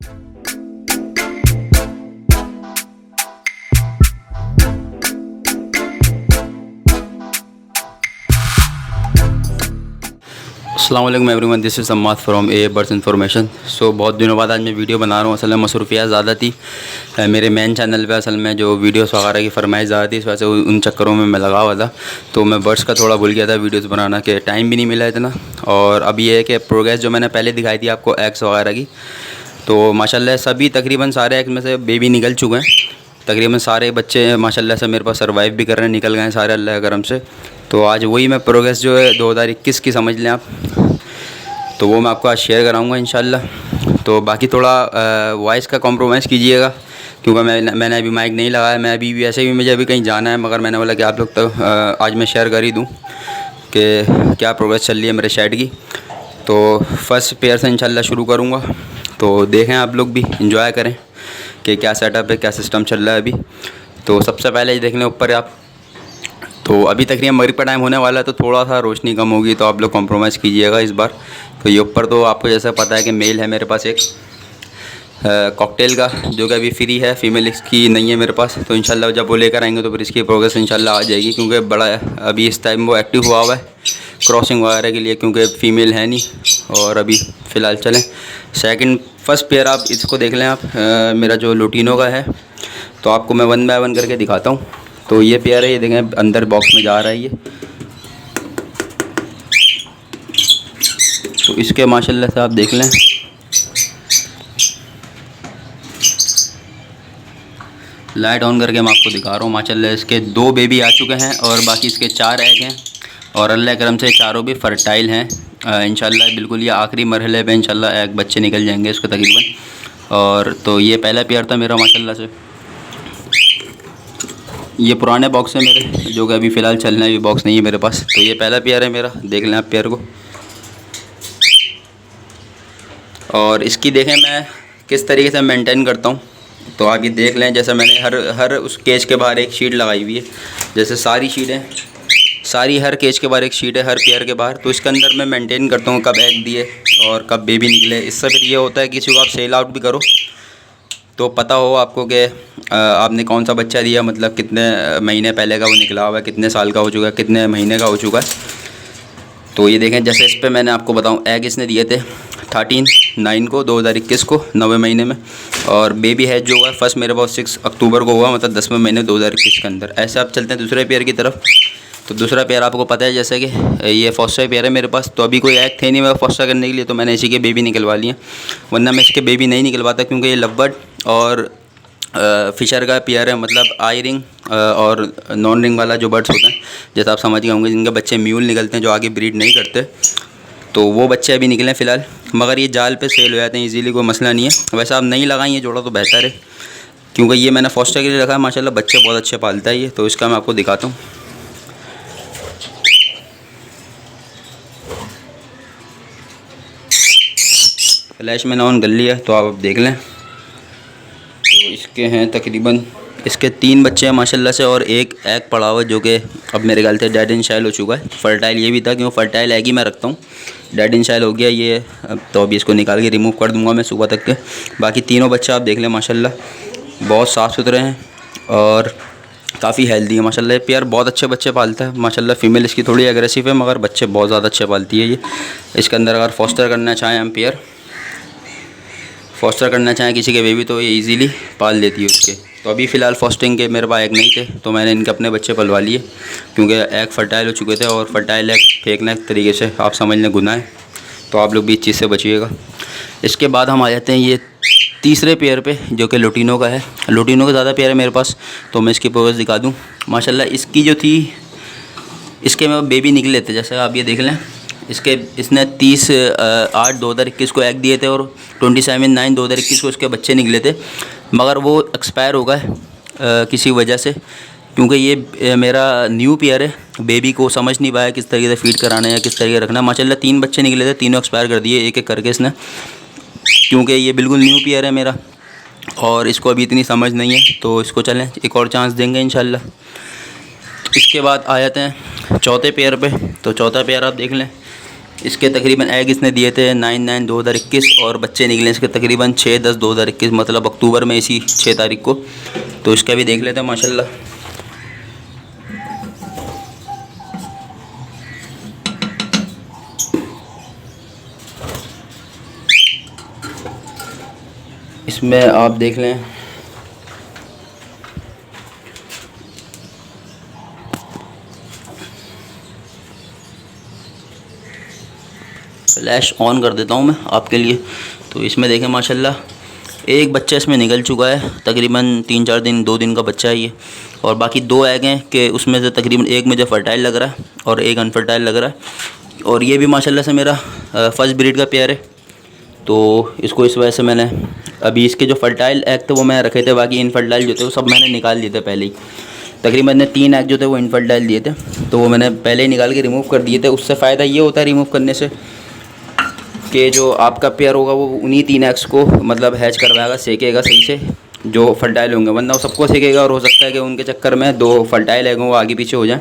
अस्सलाम वालेकुम everyone, this is Samad from a birds information. So बहुत दिनों बाद आज मैं वीडियो बना रहा हूँ। असल में मसरूफियात ज़्यादा थी मेरे मेन चैनल पे। असल में जो वीडियोस वगैरह की फरमाइश ज़्यादा थी, इस वजह से उन चक्करों में मैं लगा हुआ था, तो मैं बर्ड्स का थोड़ा भूल गया था वीडियोस बनाना, के टाइम भी नहीं मिला इतना। और अब ये है कि प्रोग्रेस जो मैंने पहले दिखाई थी आपको एग्स वगैरह की, तो माशाल्लाह सभी तकरीबन सारे एग्स में से बेबी निकल चुके हैं। तकरीबन सारे बच्चे माशाल्लाह से मेरे पास सर्वाइव भी कर रहे हैं, निकल गए हैं सारे अल्लाह के करम से। तो आज वही मैं प्रोग्रेस जो है 2021 की समझ लें आप, तो वो मैं आपको आज शेयर कराऊंगा इंशाल्लाह। तो बाकी थोड़ा वॉइस का कॉम्प्रोमाइज़ कीजिएगा, क्योंकि मैंने अभी माइक नहीं लगाया। मैं अभी वैसे भी मुझे अभी कहीं जाना है, मगर मैंने बोला कि आप लोग तो आज मैं शेयर कर ही दूँ कि क्या प्रोग्रेस चल रही है मेरे शेड की। तो फर्स्ट पेयर से इंशाल्लाह शुरू करूँगा, तो देखें आप लोग भी इंजॉय करें कि क्या सेटअप है, क्या सिस्टम चल रहा है अभी। तो सबसे पहले देख लें ऊपर आप, तो अभी तकरीबन मगरिब का टाइम होने वाला है, तो थोड़ा सा रोशनी कम होगी, तो आप लोग कॉम्प्रोमाइज़ कीजिएगा इस बार। तो ये ऊपर तो आपको जैसा पता है कि मेल है मेरे पास एक कॉकटेल का, जो कि अभी फ्री है, फीमेल इसकी नहीं है मेरे पास। तो इंशाल्लाह जब वो लेकर आएंगे तो फिर इसकी प्रोग्रेस इंशाल्लाह आ जाएगी, क्योंकि बड़ा अभी इस टाइम वो एक्टिव हुआ हुआ है क्रॉसिंग वगैरह के लिए, क्योंकि फ़ीमेल है नहीं। और अभी फ़िलहाल चलें फर्स्ट पेयर आप इसको देख लें आप, मेरा जो लुटिनो का है। तो आपको मैं 1 बाय 1 करके दिखाता हूँ। तो ये पेयर है, ये देखें अंदर बॉक्स में जा रहा है ये। तो इसके माशाल्लाह से आप देख लें, लाइट ऑन करके मैं आपको दिखा रहा हूँ। माशाल्लाह इसके 2 बेबी आ चुके हैं और बाकी इसके 4 एग हैं, और अल्लाह करम से चारों भी फर्टाइल हैं इंशाल्लाह। बिल्कुल ये आखिरी मरहले पे इंशाल्लाह एग बच्चे निकल जाएंगे इसको तकरीबन। और तो ये पहला पेयर था मेरा माशाल्लाह से। ये पुराने बॉक्स है मेरे, जो कि अभी फ़िलहाल चलना है, ये बॉक्स नहीं है मेरे पास। तो ये पहला पेयर है मेरा, देख लें आप पेयर को। और इसकी देखें मैं किस तरीके से मेंटेन करता हूँ, तो आप ये देख लें। जैसे मैंने हर उस केज के बाहर एक शीट लगाई हुई है, जैसे सारी शीटें सारी हर केज के बाहर एक शीट है, हर पेयर के बाहर। तो इसके अंदर मैं मेंटेन करता हूँ कब एग दिए और कब बेबी निकले। इससे फिर ये होता है कि किसी को आप सेल आउट भी करो तो पता हो आपको कि आपने कौन सा बच्चा दिया, मतलब कितने महीने पहले का वो निकला हुआ है, कितने साल का हो चुका है, कितने महीने का हो चुका है। तो ये देखें, जैसे इस पर मैंने आपको बताऊं, एग इसने दिए थे 13/9 को 2021 को 9वें महीने में, और बेबी है जो हुआ फर्स्ट मेरे पास 6 अक्टूबर को हुआ, मतलब 10वें महीने 2021 के अंदर। ऐसे आप चलते हैं दूसरे पेयर की तरफ। तो दूसरा पेयर आपको पता है जैसे कि ये फॉस्टर पेयर है मेरे पास। तो अभी कोई एग थे नहीं मेरा फॉस्टर करने के लिए, तो मैंने इसी के बेबी निकलवा लिए, वरना मैं इसके बेबी नहीं निकलवाता, क्योंकि ये लवबर्ड और फ़िशर का पेयर है, मतलब आई रिंग और नॉन रिंग वाला जो बर्ड्स होते हैं, जैसे आप समझ गए होंगे, जिनके बच्चे म्यूल निकलते हैं जो आगे ब्रीड नहीं करते। तो वो बच्चे अभी निकले फ़िलहाल, मगर ये जाल पे सेल हो जाते हैं इजीली, कोई मसला नहीं है। वैसे आप नहीं लगाएं ये जोड़ा तो बेहतर है, क्योंकि ये मैंने फॉस्टर के लिए रखा है। माशाल्लाह बच्चे बहुत अच्छे पालता है ये। तो इसका मैं आपको दिखाता हूँ। फ्लैश मैंने ऑन कर लिया, तो आप देख लें। तो इसके हैं तकरीबन, इसके 3 बच्चे हैं माशाल्लाह से, और एक एग पड़ा हुआ है जो कि अब मेरे ख्याल से डेड इन शाइल हो चुका है। फर्टाइल ये भी था, क्यों फर्टाइल एग ही मैं रखता हूँ। डेड इन शाइल हो गया ये अब, तो अभी इसको निकाल के रिमूव कर दूँगा मैं सुबह तक के। बाकी तीनों बच्चे आप देख लें माशाल्लाह, बहुत साफ़ सुथरे हैं और काफ़ी हेल्दी है माशाल्लाह। ये पेयर बहुत अच्छे बच्चे पालता है माशाल्लाह। फ़ीमेल इसकी थोड़ी एग्रेसिव है, मगर बच्चे बहुत ज़्यादा अच्छे पालती है ये। इसके अंदर अगर फॉस्टर करना चाहें हम पेयर, फॉस्टर करना चाहें किसी के बेबी, तो ये इजीली पाल लेती है उसके। तो अभी फ़िलहाल फॉस्टिंग के मेरे पास एग नहीं थे, तो मैंने इनके अपने बच्चे पलवा लिए, क्योंकि एग फर्टाइल हो चुके थे, और फर्टाइल एग फेंकना एक तरीके से आप समझ लें गुनाह है। तो आप लोग भी इस चीज़ से बचिएगा। इसके बाद हम आ जाते हैं ये तीसरे पेयर पे, जो कि लुटिनो का है। लुटिनो का ज़्यादा पेयर है मेरे पास, तो मैं इसकी प्रोग्रेस दिखा दूँ। माशाल्लाह इसकी जो थी, इसके में बेबी निकले थे, जैसे आप ये देख लें। इसने 30/8/2021 को एग दिए थे, और 27/9/2021 को इसके बच्चे निकले थे, मगर वो एक्सपायर हो गए किसी वजह से, क्योंकि ये मेरा न्यू पेयर है। बेबी को समझ नहीं पाया किस तरीके से फीड कराना है या किस तरीके से रखना। माशाल्लाह 3 बच्चे निकले थे, तीनों एक्सपायर कर दिए एक एक करके इसने, क्योंकि ये बिल्कुल न्यू पेयर है मेरा और इसको अभी इतनी समझ नहीं है। तो इसको चलें एक और चांस देंगे इंशाल्लाह। इसके बाद आ जाते हैं चौथे पेयर पे। तो चौथा पेयर आप देख लें, इसके तकरीबन एग इसने दिए थे 9/9/2021 और बच्चे निकले इसके तकरीबन 6/10/2021, मतलब अक्टूबर में इसी 6 तारीख को। तो इसका भी देख लेते हैं माशाल्लाह। इसमें आप देख लें फ्लैश ऑन कर देता हूँ मैं आपके लिए। तो इसमें देखें माशाल्लाह एक बच्चा इसमें निकल चुका है, तकरीबन 3-4 दिन 2 दिन का बच्चा है ये। और बाकी 2 एग हैं कि उसमें से तकरीबन एक मुझे फर्टाइल लग रहा है और एक अनफर्टाइल लग रहा है। और ये भी माशाल्लाह से मेरा फर्स्ट ब्रीड का पेयर है। तो इसको इस वजह से मैंने अभी इसके जो फर्टाइल एग थे वो मैं रखे थे, बाकी इनफर्टाइल जो थे वो सब मैंने निकाल दिए थे पहले ही। तकरीबन मैंने 3 एग जो थे वो इनफर्टाइल दिए थे, तो वो मैंने पहले ही निकाल के रिमूव कर दिए थे। उससे फ़ायदा ये होता है रिमूव करने से कि जो आपका पेयर होगा वो उन्हीं 3 एग्स को मतलब हैच करवाएगा, सेकेगा सही से जो फर्टाइल होंगे, वरना वो सबको सेकेगा और हो सकता है कि उनके चक्कर में 2 फर्टाइल एग वो आगे पीछे हो जाएं।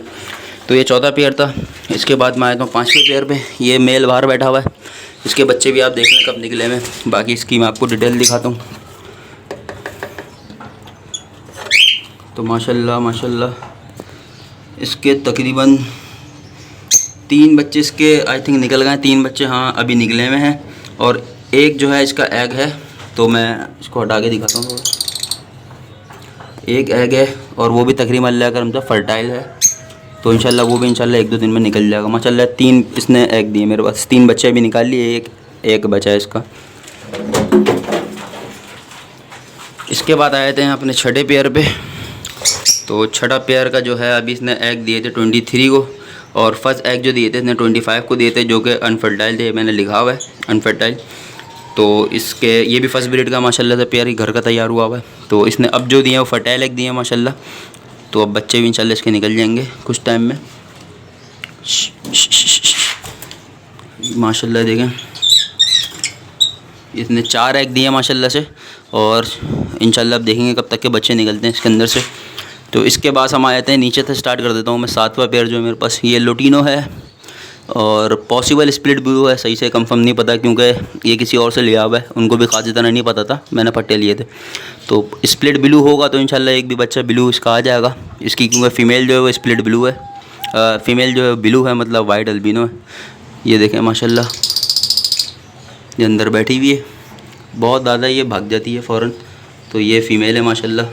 तो ये चौथा पेयर था। इसके बाद मैं आया हूँ 5वें पेयर पे। ये मेल बाहर बैठा हुआ है, इसके बच्चे भी आप देख लें कब निकले में। बाकी इसकी मैं आपको डिटेल दिखाता हूँ। तो माशाल्लाह माशाल्लाह इसके तकरीबन 3 बच्चे इसके आई थिंक निकल गए, 3 बच्चे हाँ अभी निकले हुए हैं। और एक जो है इसका एग है, तो मैं इसको हटा के दिखाता हूँ थोड़ा। एक एग है और वो भी तकरीबन अल्लाह करम से फर्टाइल है, तो इंशाल्लाह वो भी इंशाल्लाह 1-2 दिन में निकल जाएगा। माशाल्लाह 3 इसने एग दिए मेरे पास, 3 बच्चे अभी निकाल लिए, एक बचा है इसका। इसके बाद आए थे अपने छठे पेयर पे। तो छठा पेयर का जो है अभी इसने एग दिए थे 23 को, और फर्स्ट एग जो दिए थे इसने 25 को दिए थे, जो कि अनफर्टाइल थे, मैंने लिखा हुआ है अनफर्टाइल। तो इसके ये भी फर्स्ट ब्रीड का माशाल्लाह से पेयर ही घर का तैयार हुआ है। तो इसने अब जो दिए हैं वो फर्टाइल एग दिए हैं माशाल्लाह। तो अब बच्चे भी इंशाल्लाह इसके निकल जाएंगे कुछ टाइम में माशाल्लाह। देखें इसने 4 एग दिए माशाल्लाह से, और इंशाल्लाह अब देखेंगे कब तक के बच्चे निकलते हैं इसके अंदर से। तो इसके बाद हम आए थे नीचे से स्टार्ट कर देता हूँ मैं। 7वां पेयर जो है मेरे पास ये लोटिनो है और पॉसिबल स्प्लिट ब्लू है, सही से कंफर्म नहीं पता क्योंकि ये किसी और से लिया हुआ है, उनको भी खास इतना नहीं पता था, मैंने पट्टे लिए थे। तो स्प्लिट ब्लू होगा तो इंशाल्लाह एक भी बच्चा ब्लू इसका आ जाएगा इसकी, क्योंकि फ़ीमेल जो है वो स्प्लिट ब्लू है, फ़ीमेल जो है ब्लू है, मतलब वाइट अल्बिनो है। ये देखें माशाल्लाह ये अंदर बैठी हुई है, बहुत ज़्यादा ये भाग जाती है फ़ौरन। तो ये फ़ीमेल है माशाल्लाह,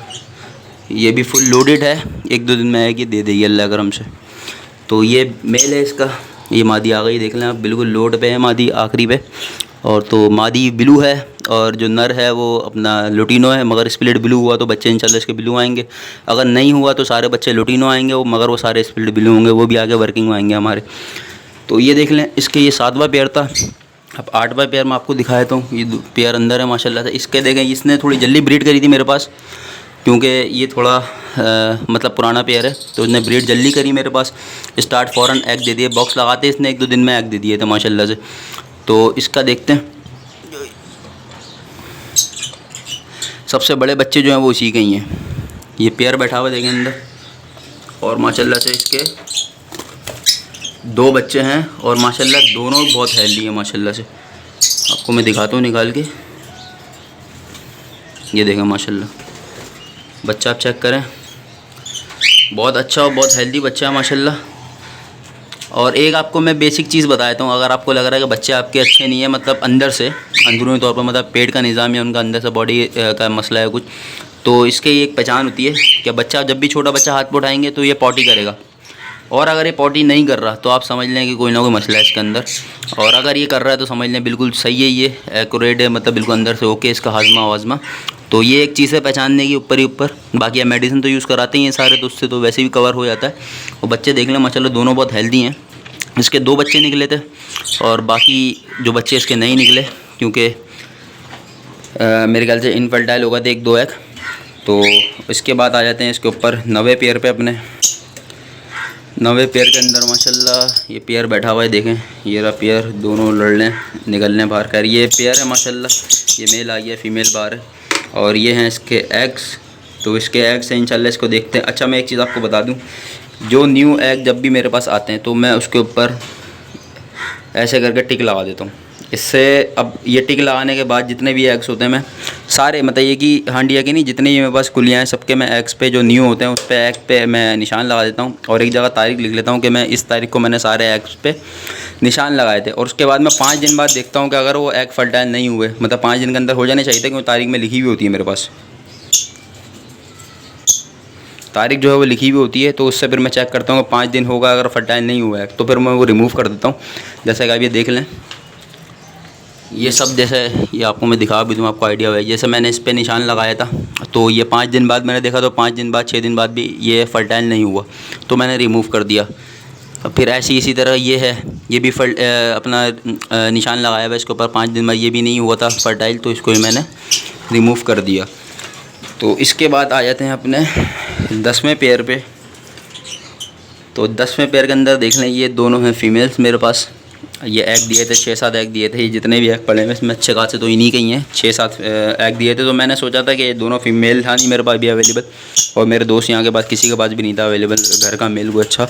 ये भी फुल लोडेड है, 1-2 दिन में आएगी, दे देगी अल्लाह करम से। तो ये मेल है इसका, ये मादी आ गई, देख लें आप, बिल्कुल लोड पे है मादी आखिरी पे। और तो मादी ब्लू है और जो नर है वो अपना लोटिनो है, मगर स्प्लिट ब्लू हुआ तो बच्चे इंशाल्लाह इसके ब्लू आएंगे। अगर नहीं हुआ तो सारे बच्चे लोटिनो आएंगे, वो मगर वो सारे स्प्लिट ब्लू होंगे, वो भी आगे वर्किंग में आएंगे हमारे। तो ये देख लें इसके, ये 7वां पेयर था। अब 8वां पेयर मैं आपको दिखाया था, ये पेयर अंदर है माशाल्लाह से। इसके देखें इसने थोड़ी जल्दी ब्रीड करी थी मेरे पास, क्योंकि ये थोड़ा मतलब पुराना पेयर है, तो इसने ब्रीड जल्दी करी मेरे पास। स्टार्ट फ़ौरन एग दे दिए, बॉक्स लगाते इसने 1-2 दिन में एग दे दिए थे माशाल्लाह से। तो इसका देखते हैं, सबसे बड़े बच्चे जो हैं वो इसी के ही हैं। ये पेयर बैठा हुआ देखें अंदर, और माशाल्लाह से इसके 2 बच्चे हैं और माशाल्लाह दोनों बहुत हेल्दी हैं माशाल्लाह से। आपको मैं दिखाता हूँ निकाल के, ये देखें माशाल्लाह बच्चा आप चेक करें, बहुत अच्छा और बहुत हेल्दी बच्चा है माशाल्लाह। और एक आपको मैं बेसिक चीज़ बता देता हूँ, अगर आपको लग रहा है कि बच्चे आपके अच्छे नहीं है, मतलब अंदर से अंदरूनी तौर पर, मतलब पेट का निज़ाम या उनका अंदर से बॉडी का मसला है कुछ, तो इसके ये एक पहचान होती है कि बच्चा जब भी छोटा बच्चा हाथ पे उठाएंगे तो ये पॉटी करेगा, और अगर ये पॉटी नहीं कर रहा तो आप समझ लें कि कोई ना कोई मसला है इसके अंदर, और अगर ये कर रहा है तो समझ लें बिल्कुल सही है, ये एक्यूरेट है, मतलब बिल्कुल अंदर से ओके इसका हाजमा वाजमा। तो ये एक चीज़ है पहचानने की ऊपर ही ऊपर। बाकी आप मेडिसिन तो यूज़ कराते ही हैं सारे, तो उससे तो वैसे भी कवर हो जाता है। और बच्चे देख लें माशाल्लाह दोनों बहुत हेल्दी हैं। इसके 2 बच्चे निकले थे और बाकी जो बच्चे इसके नहीं निकले, क्योंकि मेरे ख्याल से इनफर्टाइल होगा थे 1-2 एग। तो इसके बाद आ जाते हैं इसके ऊपर 9वें पेयर पे। अपने 9वें पेयर के अंदर माशाल्लाह ये पेयर बैठा हुआ है, देखें ये रहा पेयर, दोनों लड़ लें निकल लें बाहर। खैर ये पेयर है माशाल्लाह, ये मेल आ गया, फीमेल बाहर है, और ये हैं इसके एग्स। तो इसके एग्स हैं इंशाल्लाह, इसको देखते हैं। अच्छा मैं एक चीज़ आपको बता दूं, जो न्यू एग जब भी मेरे पास आते हैं तो मैं उसके ऊपर ऐसे करके टिक लगा देता हूँ। इससे अब ये टिक लगाने के बाद जितने भी एग्स होते हैं मैं सारे, मतलब ये कि हांडिया की नहीं, जितने भी मेरे पास कुलियाँ हैं सबके मैं एग्स पे जो न्यू होते हैं उस पे एग पे मैं निशान लगा देता हूँ और एक जगह तारीख लिख लेता हूँ कि मैं इस तारीख को मैंने सारे एग्स पे निशान लगाए थे। और उसके बाद मैं 5 दिन बाद देखता हूँ कि अगर वो एग फर्टाइल नहीं हुए, मतलब 5 दिन के अंदर हो जाने चाहिए थे, क्योंकि तारीख में लिखी हुई होती है मेरे पास, तारीख जो है वो लिखी हुई होती है। तो उससे फिर मैं चेक करता हूँ कि 5 दिन होगा, अगर फर्टाइल नहीं हुआ है तो फिर मैं वो रिमूव कर देता हूँ। जैसे कि आप ये देख लें, ये सब जैसे ये आपको मैं दिखा भी दूँ, आपको आइडिया हो। जैसे मैंने इस पे निशान लगाया था तो ये 5 दिन बाद मैंने देखा तो 5 दिन बाद 6 दिन बाद भी ये फर्टाइल नहीं हुआ तो मैंने रिमूव कर दिया। अब फिर ऐसी इसी तरह ये है, ये भी अपना निशान लगाया हुआ इसके ऊपर, 5 दिन बाद ये भी नहीं हुआ था फर्टाइल तो इसको भी मैंने रिमूव कर दिया। तो इसके बाद आ जाते हैं अपने 10वें पेयर पे। तो 10वें पेयर के अंदर देख लें, ये दोनों हैं फीमेल्स मेरे पास। ये एग दिए थे, 6-7 एग दिए थे। ये जितने भी एग पड़े हैं इसमें अच्छे खासे तो इन्हीं के ही हैं, 6-7 एग दिए थे। तो मैंने सोचा था कि ये दोनों फीमेल था नहीं मेरे पास भी अवेलेबल, और मेरे दोस्त यहाँ के पास किसी के पास भी नहीं था अवेलेबल घर का मेल को अच्छा।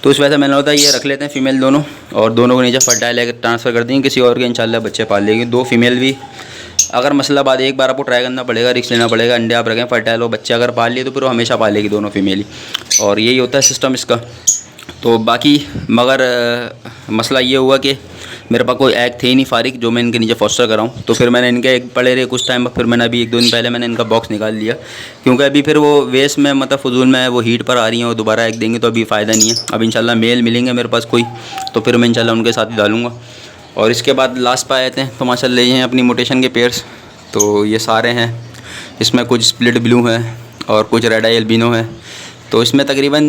तो इस वजह से मैंने होता है ये रख लेते हैं फीमेल दोनों, और दोनों को नीचे फर्टाइल एग ट्रांसफ़र कर देंगे किसी और के, इंशाल्लाह बच्चे पाल लेंगे। 2 फीमेल भी अगर मसला बाद एक बार आपको ट्राई करना पड़ेगा, रिस्क लेना पड़ेगा। अंडे आप रखें फर्टाइल हो, बच्चे अगर पाल लिए तो फिर वो हमेशा पालेगी दोनों फीमेल ही, और यही होता है सिस्टम इसका। तो बाकी मगर मसला ये हुआ कि मेरे पास कोई एग थे ही नहीं फारिग जो मैं इनके नीचे फॉस्टर कराऊँ। तो फिर मैंने इनके एग पड़े रहे कुछ टाइम, फिर मैंने अभी 1-2 दिन पहले मैंने इनका बॉक्स निकाल लिया, क्योंकि अभी फिर वो वेस्ट में मतलब फजूल में वो हीट पर आ रही हैं और दोबारा एग देंगे तो अभी फ़ायदा नहीं है। अब इंशाल्लाह मेल मिलेंगे मेरे पास कोई तो फिर मैं इंशाल्लाह उनके साथ ही डालूँगा। और इसके बाद लास्ट पर आए थे तो माशाल्लाह ये हैं अपनी मोटेशन के पेयर्स। तो ये सारे हैं, इसमें कुछ स्प्लिट ब्लू हैं और कुछ रेड आई अल्बिनो है। तो इसमें तकरीबन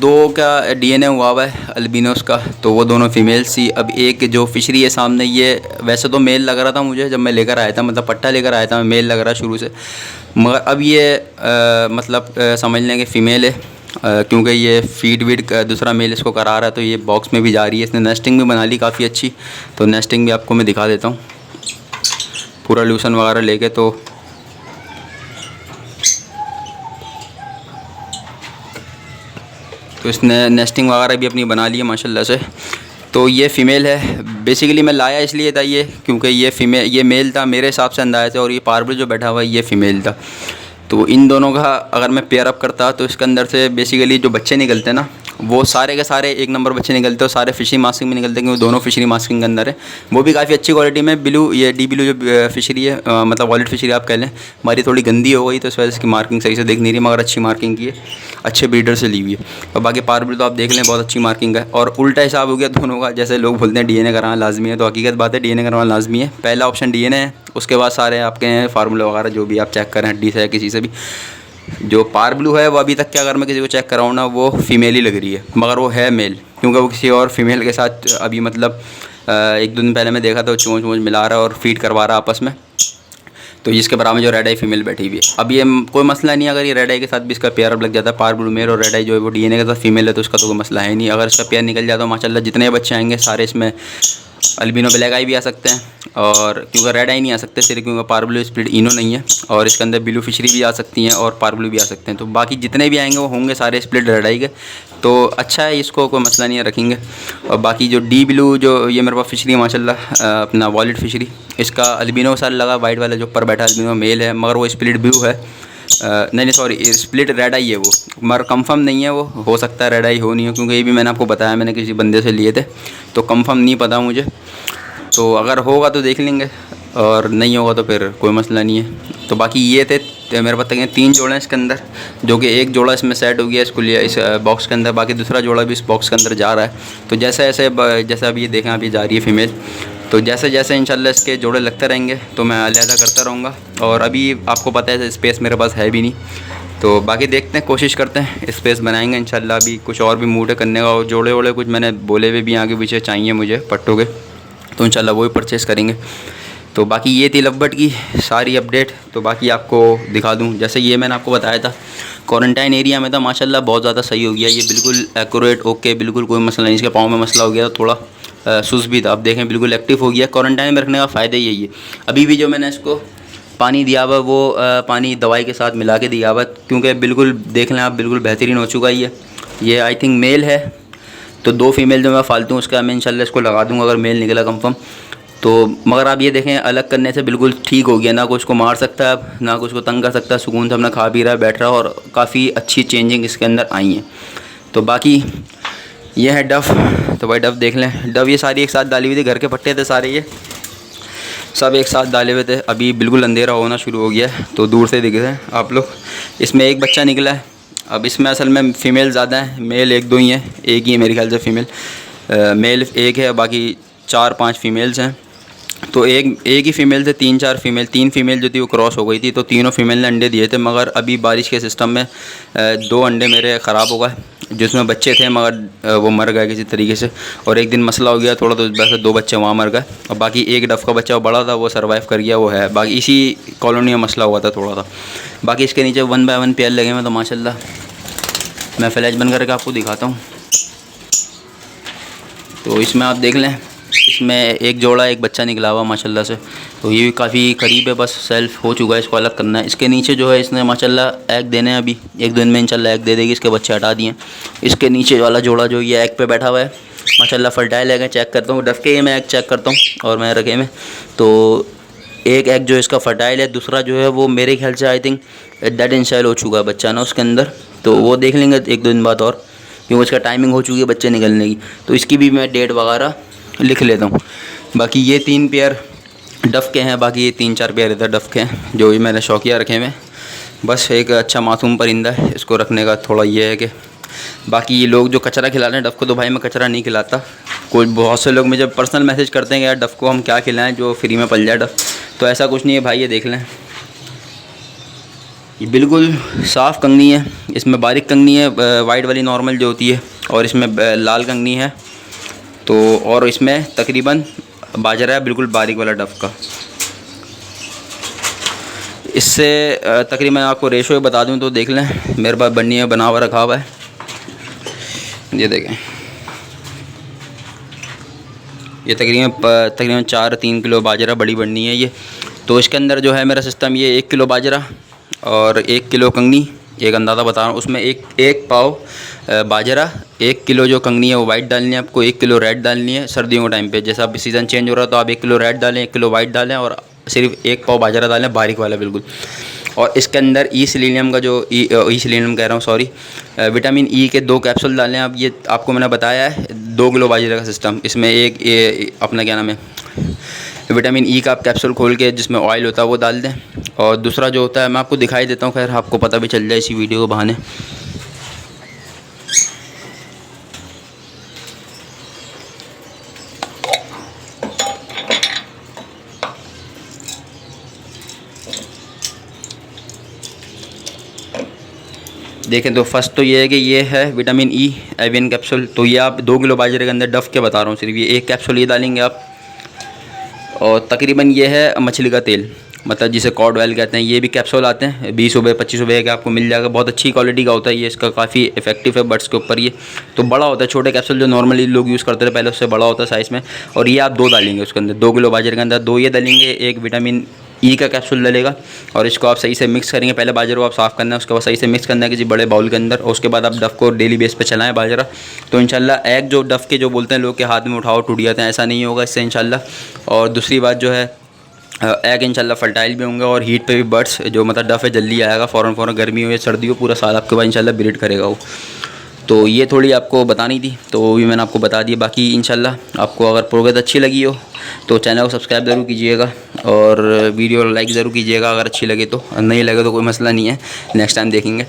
2 का DNA हुआ है अल्बिनोस का, तो वो दोनों फीमेल्स थी। अब एक जो फिशरी है सामने, ये वैसे तो मेल लग रहा था मुझे जब मैं लेकर आया था, मतलब पट्टा लेकर आया था मैं, मेल लग रहा शुरू से, मगर अब ये मतलब समझ लें कि फ़ीमेल है, क्योंकि ये फीड वीड दूसरा मेल इसको करा रहा है। तो ये बॉक्स में भी जा रही है, इसने नेस्टिंग भी बना ली काफ़ी अच्छी। तो नेस्टिंग भी आपको मैं दिखा देता हूँ पूरा लूसन वगैरह लेके। तो इसने नेस्टिंग वगैरह भी अपनी बना ली है माशाल्लाह से। तो ये फ़ीमेल है। बेसिकली मैं लाया इसलिए था ये, क्योंकि ये मेल था मेरे हिसाब से अंदाज़े से, और ये पार्बल जो बैठा हुआ है ये फ़ीमेल था। तो इन दोनों का अगर मैं पेयर अप करता तो इसके अंदर से बेसिकली जो बच्चे निकलते ना वो सारे के सारे 1 नंबर बच्चे निकलते, और सारे फिशरी मास्किंग में निकलते हैं, क्योंकि दोनों फिशरी मास्किंग के अंदर है। वो भी काफ़ी अच्छी क्वालिटी में ब्लू, ये डी ब्लू जो फिशरी है, मतलब वॉलेट फिशरी आप कह लें। हमारी थोड़ी गंदी हो गई तो इस वजह से इसकी मार्किंग सही से दिख नहीं रही, मगर अच्छी मार्किंग की है, अच्छे ब्रीडर से ली हुई है। और बाकी पार्बल तो आप देख लें बहुत अच्छी मार्किंग है। और उल्टा हिसाब हो गया दोनों का, जैसे लोग बोलते हैं DNA कराना लाजमी है, तो हकीकत बात है DNA करवाना लाजमी है। पहला ऑप्शन DNA है, उसके बाद सारे आपके हैं फार्मूला वगैरह जो भी आप चेक करें हड्डी से या किसी से भी। जो पार्बलू है वो अभी तक क्या, अगर मैं किसी को चेक कराऊँ ना वो फ़ीमेल ही लग रही है, मगर वो है मेल, क्योंकि वो किसी और फीमेल के साथ अभी मतलब 1-2 दिन पहले मैं देखा तो चोंच वोंच मिला रहा है और फीड करवा रहा है आपस में। तो इसके बराबर जो रेड आई फीमेल बैठी हुई है। अब ये कोई मसला नहीं है, अगर ये रेड आई के साथ भी इसका पेयर अब लग जाता है, पार्बलू मेल और रेड आई जो है वो DNA के साथ फीमेल है, तो उसका तो कोई मसला है नहीं। अगर इसका पेयर निकल जाता तो माशाल्लाह जितने बच्चे आएंगे सारे इसमें अल्बिनो ब्लैक आई भी आ सकते हैं, और क्योंकि रेड आई नहीं आ सकते सिर्फ क्योंकि पार्बलू स्प्लिट इनो नहीं है, और इसके अंदर ब्लू फिशरी भी आ सकती हैं और पार्बलू भी आ सकते हैं। तो बाकी जितने भी आएंगे वो होंगे सारे स्प्लिट रेड आई के। तो अच्छा है, इसको कोई मसला नहीं है, रखेंगे। और बाकी जो डी ब्लू जो ये मेरे पास फिशरी है माशाल्लाह अपना वॉलेट फिशरी, इसका अल्बिनो साल लगा, वाइट वाला जो ऊपर बैठा अल्बिनो मेल है, मगर वो स्प्लिट ब्लू है। नहीं सॉरी स्प्लिट रेड आई है वो, मगर कंफर्म नहीं है, वो हो सकता है रेड आई हो नहीं हो, क्योंकि ये भी मैंने आपको बताया मैंने किसी बंदे से लिए थे, तो कंफर्म नहीं पता मुझे। तो अगर होगा तो देख लेंगे, और नहीं होगा तो फिर कोई मसला नहीं है। तो बाकी ये थे मेरे पास तक 3 जोड़े हैं इसके अंदर, जो कि एक जोड़ा इसमें सेट हो गया इसको लिया इस बॉक्स के अंदर, बाकी दूसरा जोड़ा भी इस बॉक्स के अंदर जा रहा है। तो जैसे जैसे अभी ये देखें अभी जा रही है फीमेल, तो जैसे जैसे इंशाल्लाह इसके जोड़े लगते रहेंगे तो मैं अलहदा करता रहूँगा। और अभी आपको पता है स्पेस मेरे पास है भी नहीं, तो बाकी देखते हैं, कोशिश करते हैं स्पेस बनाएंगे इंशाल्लाह। अभी कुछ और भी मूड है करने का, और जोड़े वोड़े कुछ मैंने बोले हुए भी आगे पीछे चाहिए मुझे पट्टों के, तो इंशाल्लाह वो भी परचेज़ करेंगे। तो बाकी ये थी लवबर्ड की सारी अपडेट। तो बाकी आपको दिखा दूं, जैसे ये मैंने आपको बताया था क्वारंटाइन एरिया में था, माशाल्लाह बहुत ज़्यादा सही हो गया, ये बिल्कुल एक्यूरेट ओके, बिल्कुल कोई मसला नहीं। इसके पाँव में मसला हो गया था थोड़ा, सुस भी था, अब देखें बिल्कुल एक्टिव हो गया। क्वारंटाइन में रखने का फ़ायदा यही है। अभी भी जो मैंने इसको पानी दिया हुआ वो पानी दवाई के साथ मिला के दिया हुआ, क्योंकि बिल्कुल देख लें आप बिल्कुल बेहतरीन हो चुका ही है। ये आई थिंक मेल है, तो 2 फीमेल जो मैं फालतू उसका मैं इंशाल्लाह इसको लगा दूँगा अगर मेल निकला कंफर्म तो। मगर आप ये देखें अलग करने से बिल्कुल ठीक हो गया, ना कुछ को मार सकता है अब, ना कुछ को तंग कर सकता है, सुकून से अपना खा पी रहा है, बैठ रहा है, और काफ़ी अच्छी चेंजिंग इसके अंदर आई हैं। तो बाकी ये है डफ़। तो भाई डफ़ देख लें, डफ़ ये सारी एक साथ डाली हुई थी, घर के पट्टे थे सारे, ये सब एक साथ डाले हुए थे। अभी बिल्कुल अंधेरा होना शुरू हो गया है तो दूर से दिख रहे हैं आप लोग। इसमें एक बच्चा निकला है। अब इसमें असल में फ़ीमेल ज़्यादा हैं, मेल 1-2 ही हैं, एक ही है मेरे ख्याल से फ़ीमेल। मेल एक है, बाकी 4-5 फ़ीमेल्स हैं। तो एक ही फ़ीमेल से 3-4 फ़ीमेल, 3 फ़ीमेल जो थी वो क्रॉस हो गई थी, तो तीनों फ़ीमेल ने अंडे दिए थे। मगर अभी बारिश के सिस्टम में 2 अंडे मेरे ख़राब हो गए, जिसमें बच्चे थे मगर वो मर गए किसी तरीके से। और एक दिन मसला हो गया थोड़ा, तो वैसे 2 बच्चे वहाँ मर गए, और बाकी एक डफ़ का बच्चा बड़ा था वो सर्वाइव कर गया, वो है। बाकी इसी कॉलोनी में मसला हुआ था थोड़ा सा। बाकी इसके नीचे 1 बाय 1 पेयर लगे हुए, तो माशाल्लाह मैं फ्लैश बंद करके आपको दिखाता हूँ। तो इसमें आप देख लें, इसमें एक जोड़ा एक बच्चा निकला हुआ माशाल्लाह से। तो ये भी काफ़ी करीब है, बस सेल्फ हो चुका है, इसको अलग करना है। इसके नीचे जो है इसने माशाल्लाह एग देने हैं, अभी 1-2 दिन में इंशाल्लाह एग दे देगी, इसके बच्चे हटा दिए। इसके नीचे वाला जोड़ा जो ये एग पे बैठा हुआ है माशाल्लाह फर्टाइल एग है। चेक करता हूँ डफ़ के मैं एग चेक करता हूँ और मैं रखे में, तो एक एग जो इसका फर्टाइल है, दूसरा जो है वो मेरे ख्याल से आई थिंक डेड इंशाइल हो चुका है बच्चा ना उसके अंदर। तो वो देख लेंगे 1-2 दिन बाद और, क्योंकि उसका टाइमिंग हो चुकी है बच्चे निकलने की। तो इसकी भी मैं डेट वगैरह लिख लेता हूँ। बाकी ये 3 पेयर डफ़ के हैं, बाकी ये 3-4 पेयर इधर डफ़ के हैं जो भी मैंने शौकिया रखे हुए। बस एक अच्छा मासूम परिंदा है, इसको रखने का थोड़ा ये है कि बाकी ये लोग जो कचरा खिला रहे हैं डफ़ को, तो भाई मैं कचरा नहीं खिलाता। कोई बहुत से लोग मुझे पर्सनल मैसेज करते हैं कि यार डफ़ को हम क्या खिलाएं जो फ्री में पल जाए डफ़, तो ऐसा कुछ नहीं है भाई। ये देख लें, ये बिल्कुल साफ़ कंगनी है, इसमें बारीक कंगनी है वाइट वाली नॉर्मल जो होती है, और इसमें लाल कंगनी है। तो और इसमें तकरीबन बाजरा है बिल्कुल बारीक वाला डफ़ का। इससे तकरीबन आपको रेशो बता दूं तो देख लें, मेरे पास बन्नी है बना हुआ रखा हुआ है, ये देखें, ये तकरीबन 4-3 किलो बाजरा बड़ी बन्नी है ये। तो इसके अंदर जो है मेरा सिस्टम ये 1 किलो बाजरा और 1 किलो कंगनी, एक अंदाज़ा बता रहा हूँ, उसमें एक पाव बाजरा, 1 किलो जो कंगनी है वो वाइट डालनी है आपको, 1 किलो रेड डालनी है। सर्दियों के टाइम पे जैसा अब सीज़न चेंज हो रहा है तो आप 1 किलो रेड डालें, 1 किलो वाइट डालें, और सिर्फ 1 पाव बाजरा डालें बारीक वाला बिल्कुल। और इसके अंदर ई सेलेनियम का जो ई सेलेनियम कह रहा हूँ सॉरी, विटामिन ई के 2 कैप्सूल डालें आप। ये आपको मैंने बताया है 2 किलो बाजरे का सिस्टम। इसमें एक अपना क्या नाम है विटामिन ई का आप कैप्सूल खोल के जिसमें ऑयल होता है वो डाल दें। और दूसरा जो होता है मैं आपको दिखाई देता हूँ, खैर आपको पता भी चल जाए इसी वीडियो को बहाने। देखें तो फर्स्ट तो ये है कि ये है विटामिन ई एवियन कैप्सूल। तो ये आप 2 किलो बाजरे के अंदर डफ़ के बता रहा हूँ सिर्फ ये एक कैप्सूल ये डालेंगे आप। और तकरीबन ये है मछली का तेल, मतलब जिसे कॉड ऑयल कहते हैं, ये भी कैप्सूल आते हैं 20 रुपये 25 रुपये का आपको मिल जाएगा। बहुत अच्छी क्वालिटी का होता है ये, इसका काफ़ी इफेक्टिव है बर्ड्स के ऊपर ये। तो बड़ा होता है, छोटे कैप्सूल जो नॉर्मली लोग यूज़ करते थे पहले उससे बड़ा होता है साइज़ में। और ये आप 2 डालेंगे उसके अंदर, 2 किलो बाजरे के अंदर 2 ये डालेंगे, एक विटामिन ई का कैप्सूल डलेगा। और इसको आप सही से मिक्स करेंगे, पहले बाजरे को आप साफ़ करना है, उसके बाद सही से मिक्स करना है किसी बड़े बाउल के अंदर, और उसके बाद आप डफ़ को डेली बेस पे चलाएं बाजरा। तो इंशाल्लाह एग जो डफ़ के जो बोलते हैं लोग के हाथ में उठाओ टूट जाते हैं, ऐसा नहीं होगा इससे इंशाल्लाह। और दूसरी बात जो है एग इंशाल्लाह फर्टाइल भी होंगे, और हीट पे भी बर्ड्स जो मतलब डफ़ है जल्दी आएगा, फ़ौरन गर्मी हो या सर्दी हो पूरा साल आपके बाद इंशाल्लाह ब्रीड करेगा वो। तो ये थोड़ी आपको बतानी थी, तो वो भी मैंने आपको बता दी। बाकी इंशाल्लाह आपको अगर प्रोग्रेस अच्छी लगी हो तो चैनल को सब्सक्राइब ज़रूर कीजिएगा, और वीडियो लाइक ज़रूर कीजिएगा अगर अच्छी लगे तो। नहीं लगे तो कोई मसला नहीं है, नेक्स्ट टाइम देखेंगे।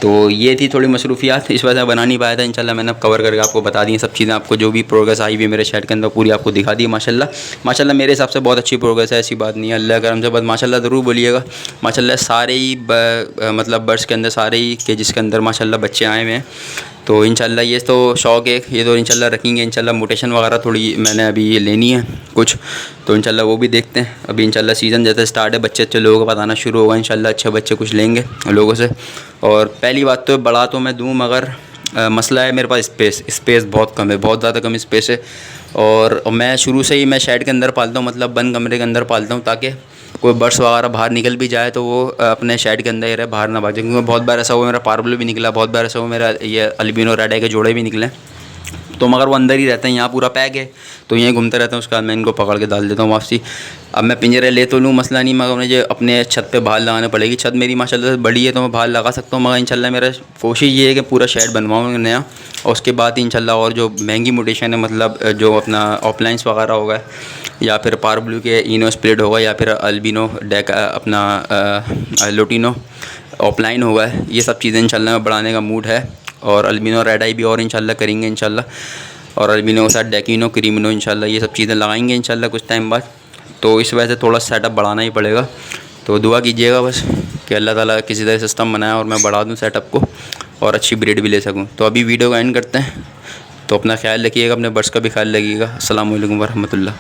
तो ये थी थोड़ी मसरूफियात, इस वजह से बना नहीं पाया था। इंशाल्लाह मैंने अब कवर करके आपको बता दी सब चीज़ें, आपको जो भी प्रोग्रेस आई हुई है मेरे शेड के अंदर पूरी आपको दिखा दी माशाल्लाह मेरे हिसाब से बहुत अच्छी प्रोग्रेस है, ऐसी बात नहीं है, अल्लाह करम से। बस माशाल्लाह ज़रूर बोलिएगा। माशाल्लाह सारे ही मतलब बर्ड्स के अंदर सारे ही केजेस के अंदर माशाल्लाह बच्चे आए हुए हैं। तो इंशाल्लाह ये तो शौक़ है, ये तो इंशाल्लाह रखेंगे। इंशाल्लाह मोटेशन वगैरह थोड़ी मैंने अभी लेनी है कुछ, तो इंशाल्लाह वो भी देखते हैं। अभी इंशाल्लाह सीज़न जैसे स्टार्ट है, बच्चे अच्छे लोगों को बताना शुरू होगा इंशाल्लाह, अच्छे बच्चे कुछ लेंगे लोगों से। और पहली बात तो बड़ा तो मैं दूँ, मगर मसला है मेरे पास स्पेस बहुत कम है, बहुत ज़्यादा कम स्पेस है। और मैं शुरू से ही मैं शेड के अंदर पालता हूँ, मतलब बंद कमरे के अंदर पालता हूँ, ताकि कोई बर्ड्स वगैरह बाहर निकल भी जाए तो वो अपने शेड के अंदर ही रहे, बाहर ना भागे। क्योंकि बहुत बार ऐसा हुआ मेरा पार्बल भी निकला, बहुत बार ऐसा हुआ मेरा ये अल्बिनो रेड आई के जोड़े भी निकले। तो मगर वो अंदर ही रहते हैं, यहाँ पूरा पैक है तो यहीं घूमते रहते हैं। उसके बाद मैं इनको पकड़ के डाल देता हूँ वापसी। अब मैं पिंजरे ले तो लूँ, मसला नहीं, मगर मुझे अपने छत पे बाहर लगाना पड़ेगी। छत मेरी माशाल्लाह से बड़ी है तो मैं बाहर लगा सकता हूँ, मगर इंशाल्लाह मेरा कोशिश ये है कि पूरा शेड बनवाऊँ नया, और उसके बाद इंशाल्लाह और जो महंगी म्यूटेशन है, मतलब जो अपना ऑफलाइंस वगैरह होगा या फिर पार ब्लू के इनो स्प्लिट होगा या फिर अल्बिनो डेक अपना लोटिनो ऑफलाइन होगा, ये सब चीज़ें इंशाल्लाह में बढ़ाने का मूड है। और अल्बिनो रेड आई भी और इंशाल्लाह करेंगे इंशाल्लाह, और अल्बिनो के साथ डेकिनो क्रीमिनो इंशाल्लाह ये सब चीज़ें लगाएंगे इंशाल्लाह कुछ टाइम बाद। तो इस वजह से थोड़ा सेटअप बढ़ाना ही पड़ेगा। तो दुआ कीजिएगा बस कि अल्लाह ताला किसी तरह सिस्टम बनाए और मैं बढ़ा दूँ सेटअप को और अच्छी ब्रीड भी ले सकूँ। तो अभी वीडियो को एंड करते हैं। तो अपना ख्याल रखिएगा, अपने बर्ड्स का भी ख्याल रखिएगा। अस्सलाम वालेकुम वरहमतुल्लाह।